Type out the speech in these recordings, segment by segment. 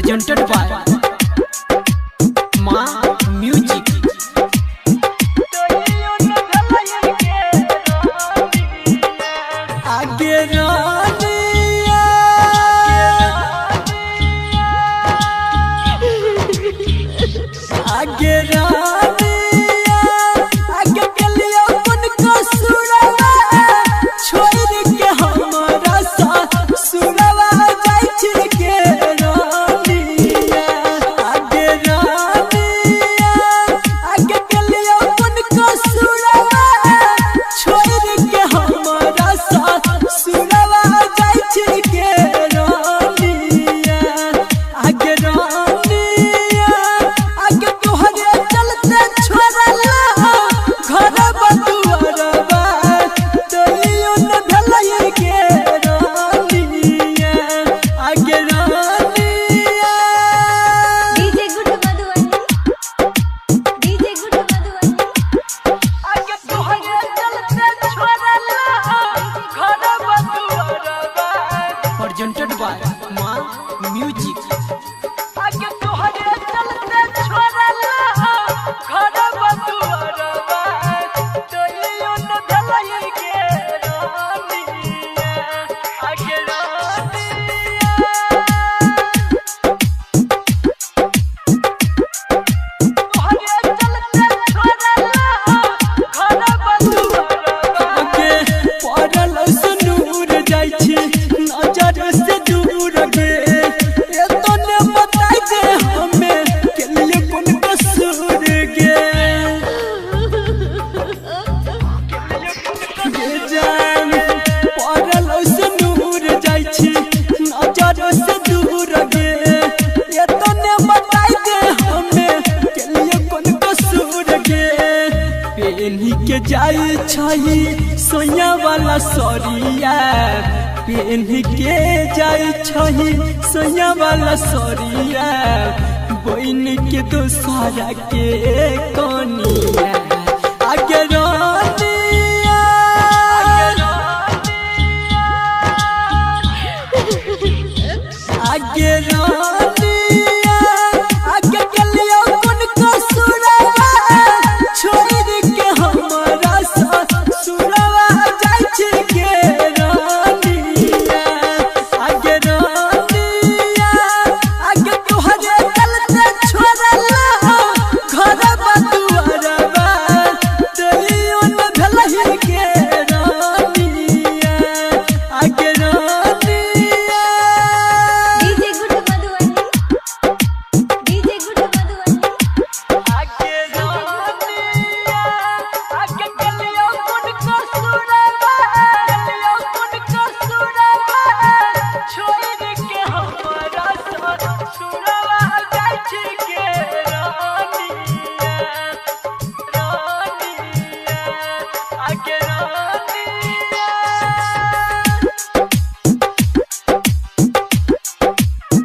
presented by Ma Music। आगे रानिया आगे रानिया आगे गलिया मन को सुरवा छोड़ के हमारा साथ सुरवा जाय छिड़के रानिया आगे रानिया आगे गलिया मन को सुरवा छोड़ के हमारा साथ सुरवा जाय छिड़के रानिया आगे रानिया आगे तोहरे चलते छोड़ला घर बदुआरवा तइयो न ढलई के रानिया आगे रानिया DJ good Madhubani DJ good Madhubani आगे तोहरे चलते छोड़ला घर बदुआरवा presented by Ma Music। आगे तोहरे चलते छोड़ला घर बदुआरवा तइयो न ढलई के रानिया आगे रानिया तोहरे चलते छोड़ला घर बदुआरवा आगे पड़ल सुनूर जाय छी नजर से दूर गे एतने बताई दे हमें के लिए कौन कसूर गे ये जान पड़ल सुनूर जाय छी नजर से दूर गे एतने बताई दे हमें के लिए कौन कसूर गे पेन्ही के जाय छही सोया वाला सरिया पेन्ही के जाय छही सोया वाला सरिया बइन के दोसरा के कनिया आगे रानिया आगे रानिया आगे गलिया कौन कसूरवा छोड़ के हमारा साथ सुरवा जाय छिड़के रानिया आगे रानिया आगे तोहरे चलते छोड़ला घर बदुआरवा तइयो न ढलई के रानिया आगे रानिया DJ good Madhubani DJ good Madhubani आगे रानिया आगे गलिया कौन कसूरवा छोड़ के हमारा साथ सुरवा जाय छिड़के रानिया रानिया आगे रानिया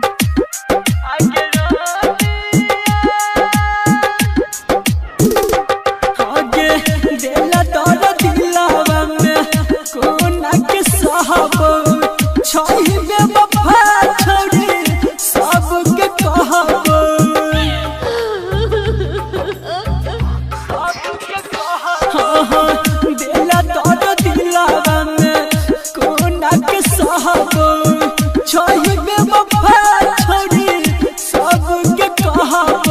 आगे रानिया आगे देला तोर दिलावा में कोना के साहब छही बेवफा छोड़ी सबके कहब सबके कहब हाँ हाँ देला तोर दिलावा में कोना के साहब छही बेवफा छोड़ी सबके कहब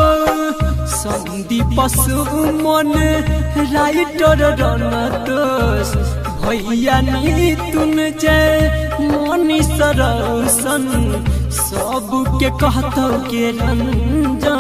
संदीप सुमन राइटर रनतोष भैया नीतुन जय मनीष रौशन सबके कहतौ के रंजन